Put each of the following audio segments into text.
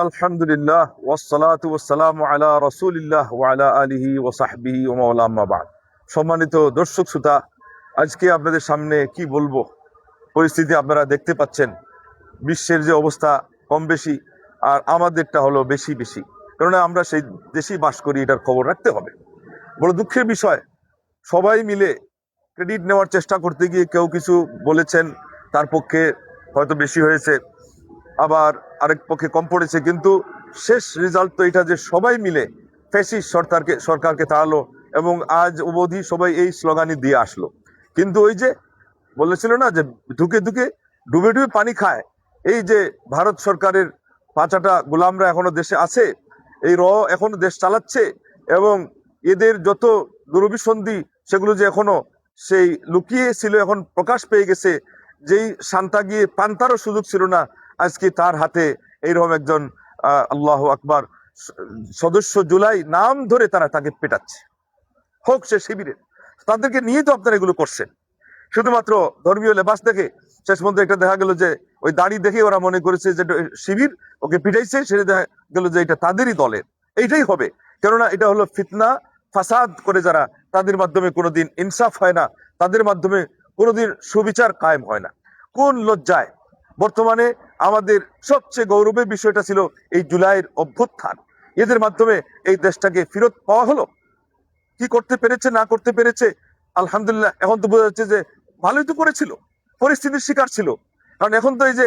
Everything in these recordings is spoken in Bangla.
আলহামদুলিল্লাহ ওয়াসসালাতু ওয়াসসালামু আলা রাসূলিল্লাহ ওয়া আলা আলিহি ওয়া সাহবিহি ওয়া মাওলা আম্মা বা'দ। সম্মানিত দর্শক শ্রোতা, আজকে আপনাদের সামনে কি বলবো, পরিস্থিতি আপনারা দেখতে পাচ্ছেন। বিশ্বের যে অবস্থা কম বেশি, আর আমাদেরটা হলো বেশি বেশি, কারণ আমরা সেই দেশেই বাস করি, এটার খবর রাখতে হবে। বড় দুঃখের বিষয়, সবাই মিলে ক্রেডিট নেওয়ার চেষ্টা করতে গিয়ে কেউ কিছু বলেছেন, তার পক্ষে হয়তো বেশি হয়েছে, আবার আরেক পক্ষে কম পড়েছে, কিন্তু শেষ রেজাল্ট তো এটা যে সবাই মিলে ফ্যাসিস্ট সরকারকে তাড়ালো, এবং আজ অবধি সবাই এই স্লোগানই দিয়ে আসলো। কিন্তু ওই যে বলেছিল না যে ধুকে ধুকে ডুবে ডুবে পানি খায়, এই যে ভারত সরকারের পাঁচাটা গোলামরা এখনো দেশে আছে, এই এখনো দেশ চালাচ্ছে, এবং এদের যত দুরভিসন্ধি সেগুলো যে এখনো সেই লুকিয়ে ছিল এখন প্রকাশ পেয়ে গেছে। যেই শান্তা গিয়ে পান্তারও সুযোগ ছিল না, আজকে তার হাতে এইরকম একজন আল্লাহু আকবার সদস্য জুলাই নাম ধরে তারা তাকে পেটাচ্ছে, হোক সে শিবিরের। তাদেরকে নিয়ে তো আপনারা এগুলো করছেন, শুধুমাত্র ধর্মীয় লেবাস দেখে। শেষ পর্যন্ত একটা দেখা গেল যে ওই দাড়ি দেখে ওরা মনে করেছে যে শিবির ওকে পিটাইছে, সেটা দেখা গেল যে এটা তাদেরই দলের। এইটাই হবে, কেননা এটা হলো ফিতনা ফাসাদ করে যারা, তাদের মাধ্যমে কোনোদিন ইনসাফ হয় না, তাদের মাধ্যমে কোনোদিন সুবিচার কায়েম হয় না। কোন লজ্জায় বর্তমানে আমাদের সবচেয়ে গৌরবের বিষয়টা ছিল এই জুলাইয়ের অভ্যুত্থান, এদের মাধ্যমে এই দেশটাকে ফেরত পাওয়া হলো। কি করতে পেরেছে না করতে পেরেছে, আলহামদুলিল্লাহ এখন তো বোঝা যাচ্ছে যে ভালোই তো করেছিল, পরিস্থিতির শিকার ছিল। কারণ এখন তো এই যে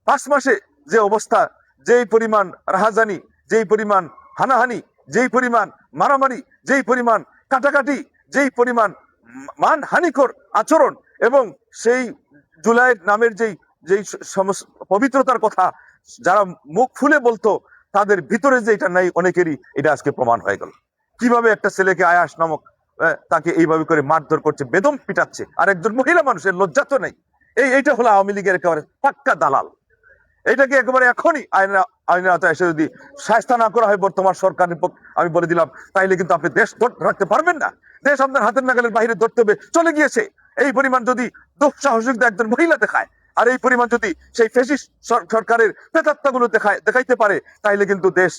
5 মাসে যে অবস্থা, যেই পরিমাণ রাহাজানি, যেই পরিমাণ হানাহানি, যেই পরিমাণ মারামারি, যেই পরিমাণ কাটাকাটি, যেই পরিমাণ মানহানিকর আচরণ, এবং সেই জুলাইয়ের নামের যেই যেই পবিত্রতার কথা যারা মুখ ফুলে বলতো, তাদের ভিতরে যে এটা নাই অনেকেরই, এটা আজকে প্রমাণ হয়ে গেল। কিভাবে একটা ছেলেকে আয়াস নামক তাকে এইভাবে করে মারধর করছে, বেদম পিটাচ্ছে, আর একজন মহিলা মানুষের লজ্জা তো নেই। এইটা হলো আওয়ামী লীগের একেবারে পাক্কা দালাল। এটাকে একেবারে এখনই আইনের আওতায় এসে যদি শায়েস্তা না করা হয় বর্তমান সরকারের পক্ষে, আমি বলে দিলাম, তাইলে কিন্তু আপনি দেশ রাখতে পারবেন না। দেশ আপনার হাতের নাগালের বাইরে ধরতে হবে, চলে গিয়েছে। এই পরিমাণ যদি দুঃসাহসিকতা একজন মহিলা দেখায়, আর এই পরিমাণ যদি সেই ফ্যাসিস্ট সরকারের প্রেতাত্মাগুলো দেখাইতে পারে, তাইলে কিন্তু দেশ,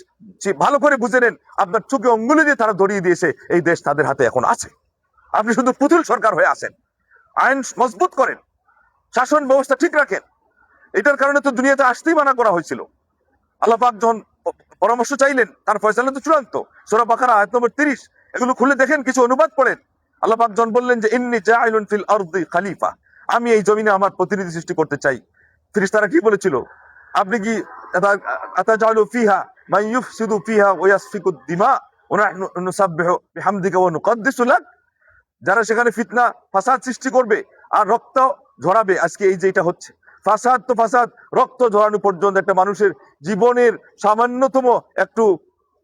ভালো করে বুঝে নেন, আপনার চোখে অঙ্গুলি দিয়ে তারা ধরিয়ে দিয়েছে এই দেশ তাদের হাতে এখন আছে। আপনি শুধু পুতুল সরকার হয়ে আছেন। আইন মজবুত করেন, শাসন ব্যবস্থা ঠিক রাখেন। এটার কারণে তো দুনিয়াতে আসতেই মানা করা হয়েছিল। আল্লাহ পাক যখন পরামর্শ চাইলেন, তার ফয়সালা তো চূড়ান্ত। সূরা বাকারা আয়াত নম্বর 30, এগুলো খুলে দেখেন, কিছু অনুবাদ পড়েন। আল্লাহ পাক যখন বললেন যে ইন্নী জাইলুন ফিল আরদি খলিফা, আমি এই জমিনে আমার প্রতিনিধি সৃষ্টি করতে চাই, ফেরেশতারা কি বলেছিল? আপনি কি আতাজালু ফিহা মান ইউফসিদু ফিহা ওয়া ইয়াসফিকু দিমা ওয়া নাহনু নুসাব্বিহু বিহামদিকা ওয়া নুকদ্দিসু লাক, যারা সেখানে ফিতনা ফাসাদ সৃষ্টি করবে আর রক্ত ঝরাবে। আজকে এই যে এটা হচ্ছে ফাসাদ, তো ফাসাদ রক্ত ঝরানো পর্যন্ত একটা মানুষের জীবনের সামান্যতম একটু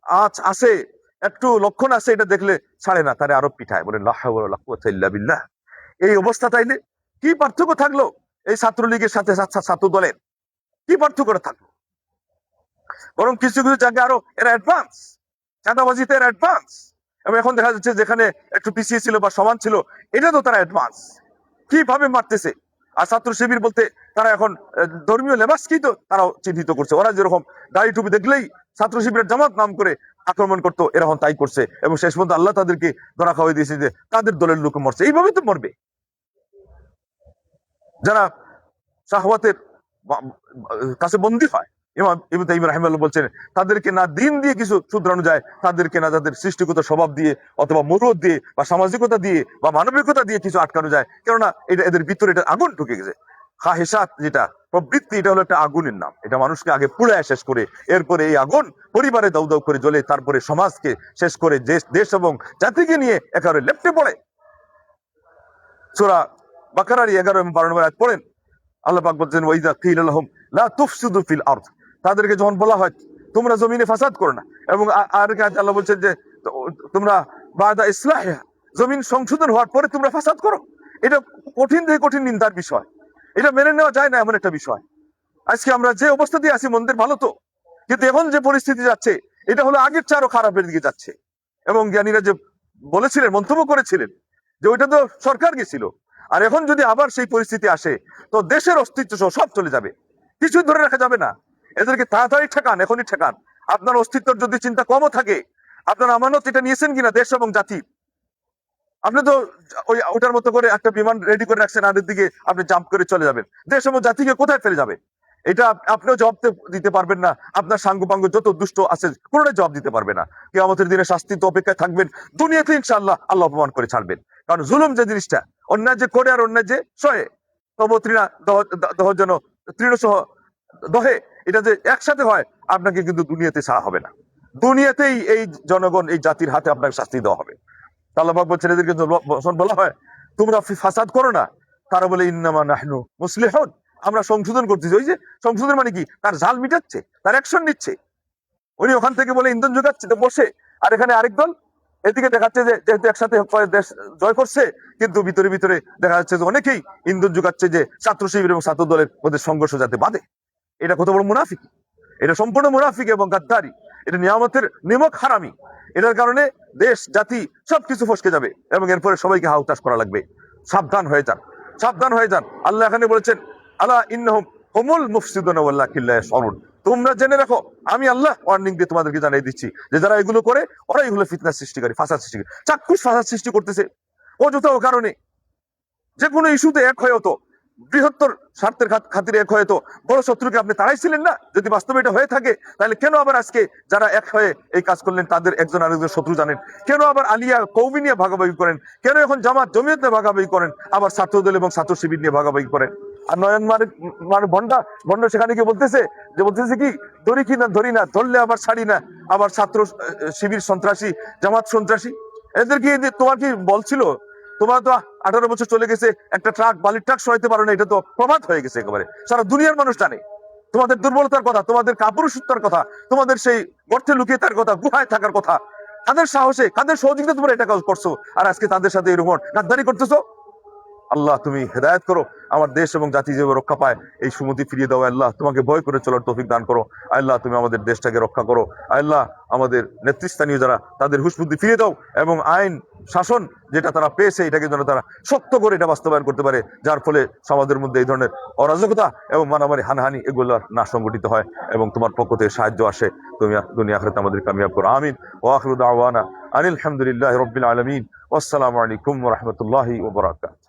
আঁচ আছে, একটু লক্ষণ আছে, এটা দেখলে ছাড়ে না, তারে আরো পিঠায়, বলে লা হাওলা ওয়ালা কুওয়াতা ইল্লা বিল্লাহ। এই অবস্থা তাইলে কি পার্থক্য থাকলো এই ছাত্রলীগের সাথে ছাত্র দলের? কি পার্থক্য থাকলো? বরং কিছু কিছু জায়গায় আরো এরা অ্যাডভান্স, চাঁদাবাজিতে এরা অ্যাডভান্স। এবং এখন দেখা যাচ্ছে যেখানে একটু পিছিয়ে ছিল বা সমান ছিল, এটা তো তারা অ্যাডভান্স। কিভাবে মারতেছে! আর ছাত্র শিবির বলতে তারা এখন ধর্মীয় লেবাসকেই তো তারাও চিহ্নিত করছে। ওরা যেরকম দাড়ি টুপি দেখলেই ছাত্র শিবিরের জামাত নাম করে আক্রমণ করতো, এরকম তাই করছে, এবং শেষ পর্যন্ত আল্লাহ তাদেরকে ধরা খাওয়াই দিয়েছে যে তাদের দলের লোক মরছে। এইভাবে তো মরবে যারা শাহওয়াতের কাছে বন্দী হয়। ইমাম ইবনে তাইমিয়া রাহিমাহুল্লাহ বলছেন, তাদেরকে না দিন দিয়ে কিছু শুধরানো যায়, তাদেরকে না তাদের সৃষ্টিগত স্বভাব দিয়ে অথবা মুরুদ দিয়ে বা সামাজিকতা দিয়ে বা মানবিকতা দিয়ে কিছু আটকানো যায়। কেননা এটা এদের ভিতরে এটা আগুন ঢুকে গেছে। খাহেসাত, যেটা প্রবৃত্তি, এটা হলো একটা আগুনের নাম। এটা মানুষকে আগে পুড়ায় শেষ করে, এরপরে এই আগুন পরিবারে দাউ দাউ করে জ্বলে, তারপরে সমাজকে শেষ করে দেশ এবং জাতিকে নিয়ে একেবারে লেপ্টে পড়ে। সূরা বাকারার 11 এবং 12 নম্বর আয়াত পড়েন। আল্লাহ পাক বলছেন, ওয়াইদা কিলা লাহুম লা তুফসিদু ফিল আরদ, তাদেরকে যখন বলা হয় তোমরা জমিনে ফাসাদ করো না, এবং আরেক আয়াতে আল্লাহ বলছেন যে তোমরা বাদা ইসলাহিহা, জমিন সংশোধন হওয়ার পরে তোমরা ফাসাদ করো। এটা কঠিন থেকে কঠিন নিন্দার বিষয়, এটা মেনে নেওয়া যায় না এমন একটা বিষয়। আজকে আমরা যে অবস্থা দিয়ে আছি, মন্দের ভালো তো, কিন্তু এখন যে পরিস্থিতি যাচ্ছে, এটা হলো আগের চেয়ে আরো খারাপের দিকে যাচ্ছে। এবং জ্ঞানীরা যে বলেছিলেন, মন্তব্য করেছিলেন যে ওইটা তো সরকার গেছিল, আর এখন যদি আবার সেই পরিস্থিতি আসে, তো দেশের অস্তিত্ব সহ সব চলে যাবে, কিছু ধরে রাখা যাবে না। এদেরকে তাড়াতাড়ি ঠেকান, এখনই ঠেকান। আপনার অস্তিত্বের যদি চিন্তা কমও থাকে, আপনার আমানত এটা নিয়েছেন কিনা দেশ এবং জাতি? আপনি তো ওটার মতো করে একটা বিমান রেডি করে রাখছেন, আগের দিকে আপনি জাম্প করে চলে যাবেন, দেশ এবং জাতিকে কোথায় ফেলে যাবে? এটা আপনিও জবাব দিতে পারবেন না, আপনার সাঙ্গপাঙ্গ যত দুষ্ট আছে কোনোটাই জবাব দিতে পারবে না। কিয়ামতের দিনে শাস্তি তো অপেক্ষায় থাকবেন, দুনিয়াতে ইনশাআল্লাহ আল্লাহ অপমান করে ছাড়বেন। কারণ জুলুম যে জিনিসটা, অন্যায় যে করে আর অন্যায় যে সহে, তবু তৃণা দহ যেন তৃণ সহ দহে, এটা যে একসাথে হয়, আপনাকে কিন্তু দুনিয়াতে ছাড়া হবে না। দুনিয়াতেই এই জনগণ, এই জাতির হাতে আপনাকে শাস্তি দেওয়া হবে। আল্লাহ পাক বলছেন এদেরকে বলা হয় তোমরা ফাসাদ করো না, তারা বলে ইন্নামা নাহনু মুসলিহুন, আমরা সংশোধন করতেছি। ওই যে সংশোধন মানে কি, তার ঝাল মিটাচ্ছে, তার অ্যাকশন নিচ্ছে। উনি ওখান থেকে বলে ইন্ধন যোগাচ্ছে বসে, আর এখানে আরেক দল এদিকে দেখাচ্ছে যে যেহেতু একসাথে দেশ জয় করছে, কিন্তু ভিতরে ভিতরে দেখা যাচ্ছে যে অনেকেই ইন্ধন যোগাচ্ছে যে ছাত্র শিবির এবং ছাত্র দলের মধ্যে সংঘর্ষ যাতে বাধে। এটা কত বড় মুনাফিক! এটা সম্পূর্ণ মুনাফিক এবং গাদ্দারি, এটা নিয়ামতের নিমক হারামি। এটার কারণে দেশ জাতি সবকিছু ফসকে যাবে এবং এরপরে সবাইকে হাউতাস করা লাগবে। সাবধান হয়ে যান, সাবধান হয়ে যান। আল্লাহ এখানে বলেছেন আলা ইন্নাহুম হুমুল মুফসিদুনা ওয়াল্লাহি লা ইয়াশউরুন, তোমরা জেনে রাখো আমি আল্লাহ ওয়ার্নিং দিয়ে তোমাদেরকে জানিয়ে দিচ্ছি যে যারা এগুলো করে ওরাই হলো ফিতনা সৃষ্টিকারী, ফাসাদ সৃষ্টিকারী, চাক্ষুষ ফাসাদ সৃষ্টি করতেছে অযথা কারণে। যে কোনো ইস্যুতে এক হয়ে হতো, বৃহত্তর স্বার্থের খাতিরে এক হয়ে তো বড় শত্রুকে আপনি তাড়াইছিলেন না? যদি বাস্তবে এটা হয়ে থাকে, তাহলে কেন আবার আজকে যারা এক হয়ে এই কাজ করলেন তাদের একজন আরেকজন শত্রু জানেন? কেন আবার আলিয়া কৌমি নিয়ে ভাগাভাগি করেন? কেন এখন জামাত জমিয়ত নিয়ে ভাগাভাগি করেন? আবার ছাত্রদল এবং ছাত্র শিবির নিয়ে ভাগাভাগি করেন? আর নয়ন মানে ভন্ড সেখানে কি বলতেছে, যে বলতেছে কি ধরি কি না ধরি না, ধরলে আবার ছাড়ি না, আবার ছাত্র শিবির সন্ত্রাসী, জামাত সন্ত্রাসী। এদের কি তোমার কি বলছিল? তোমার তো 18 বছর চলে গেছে, একটা ট্রাক বালির ট্রাক সরাইতে পারো না, এটা তো প্রমাদ হয়ে গেছে একেবারে, সারা দুনিয়ার মানুষ জানে তোমাদের দুর্বলতার কথা, তোমাদের কাপুরুষতার কথা, তোমাদের সেই গর্তে লুকিয়ে থাকার কথা, গুহায় থাকার কথা। কাদের সাহসে, কাদের সহযোগিতা তোমরা এটা কাজ করছো, আর আজকে তাদের সাথে এরকম গাদ্দারি করতেছো? আল্লাহ তুমি হেদায়েত করো, আমার দেশ এবং জাতি যেভাবে রক্ষা পায় এই সুমতি ফিরিয়ে দাও। আল্লাহ তোমাকে ভয় করে চলার তৌফিক দান করো। আল্লাহ তুমি আমাদের দেশটাকে রক্ষা করো। আল্লাহ আমাদের নেতৃস্থানীয় যারা, তাদের হুঁশ বুদ্ধি ফিরিয়ে দাও এবং আইন শাসন যেটা তারা পেয়েছে এটাকে যেন তারা শক্ত করে এটা বাস্তবায়ন করতে পারে, যার ফলে সমাজের মধ্যে এই ধরনের অরাজকতা এবং মারামারি হানাহানি এগুলো না সংগঠিত হয় এবং তোমার পক্ষ থেকে সাহায্য আসে। তুমি দুনিয়া আখিরাতে আমাদের কামিয়াব করো, আমিন। ওয়া আখিরু দাওয়ানা আনিল হামদুলিল্লাহি রাব্বিল আলামিন। ওয়াসসালামু আলাইকুম ওয়া রাহমাতুল্লাহি ওয়া বারাকাতুহু।